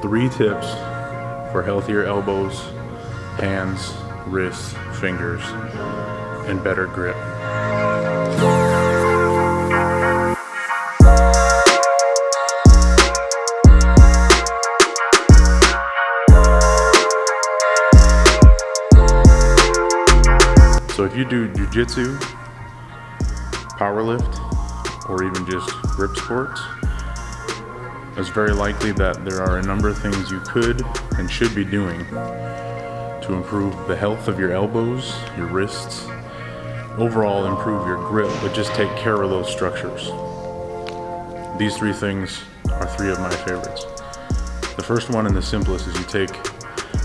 3 tips for healthier elbows, hands, wrists, fingers, and better grip. So if you do jitsu, powerlift, or even just grip sports, it's very likely that there are a number of things you could and should be doing to improve the health of your elbows, your wrists, overall improve your grip, but just take care of those structures. These 3 things are 3 of my favorites. The first one and the simplest is you take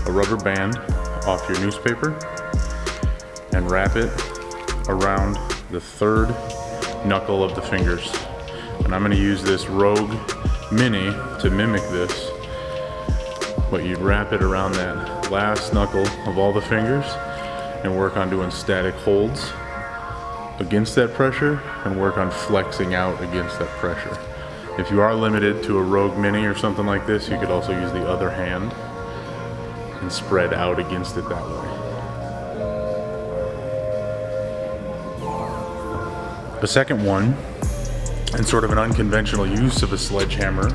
a rubber band off your newspaper and wrap it around the 3rd knuckle of the fingers. And I'm going to use this Rogue Mini to mimic this, but you'd wrap it around that last knuckle of all the fingers and work on doing static holds against that pressure and work on flexing out against that pressure. If you are limited to a Rogue Mini or something like this, you could also use the other hand and spread out against it that way. The second one, and sort of an unconventional use of a sledgehammer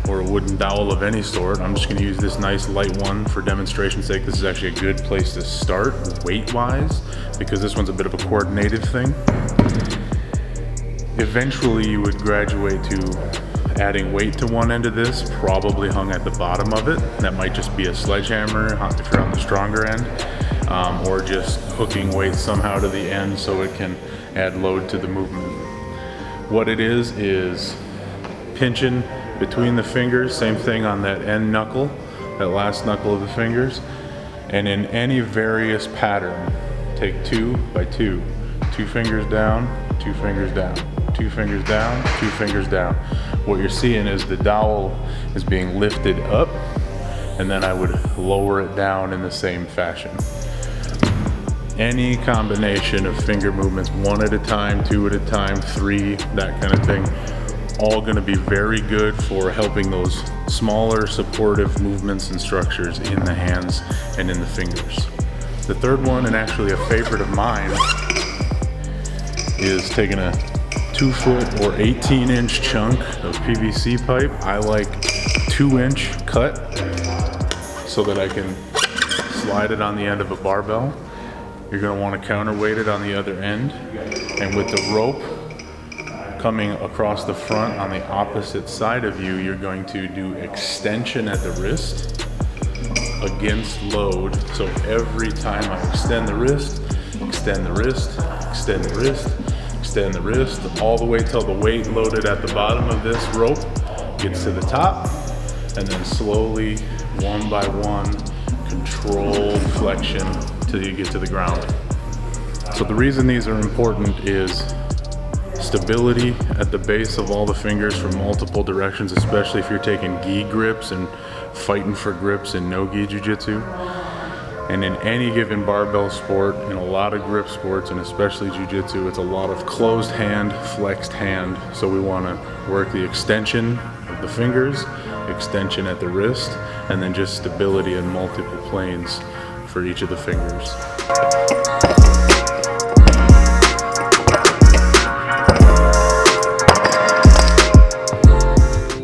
or a wooden dowel of any sort, I'm just going to use this nice light one for demonstration's sake. This is actually a good place to start weight-wise because this one's a bit of a coordinated thing. Eventually you would graduate to adding weight to one end of this, probably hung at the bottom of it. That might just be a sledgehammer if you're on the stronger end, or just hooking weight somehow to the end so it can add load to the movement. What it is pinching between the fingers, same thing on that end knuckle, that last knuckle of the fingers, and in any various pattern, take 2 by 2, 2 fingers down, 2 fingers down, 2 fingers down, 2 fingers down. What you're seeing is the dowel is being lifted up, and then I would lower it down in the same fashion. Any combination of finger movements, 1 at a time, 2 at a time, 3, that kind of thing, all going to be very good for helping those smaller supportive movements and structures in the hands and in the fingers. The third one, and actually a favorite of mine, is taking a 2-foot or 18-inch chunk of PVC pipe. I like 2-inch cut so that I can slide it on the end of a barbell. You're going to want to counterweight it on the other end, and with the rope coming across the front on the opposite side of you, you're going to do extension at the wrist against load. So every time I extend the wrist, extend the wrist, extend the wrist, extend the wrist, all the way till the weight loaded at the bottom of this rope gets to the top, and then slowly, one by one, controlled flexion till you get to the ground. So the reason these are important is stability at the base of all the fingers from multiple directions, especially if you're taking gi grips and fighting for grips in no-gi jiu-jitsu. And in any given barbell sport, in a lot of grip sports, and especially jiu-jitsu, it's a lot of closed hand, flexed hand. So we want to work the extension of the fingers, extension at the wrist, and then just stability in multiple planes for each of the fingers.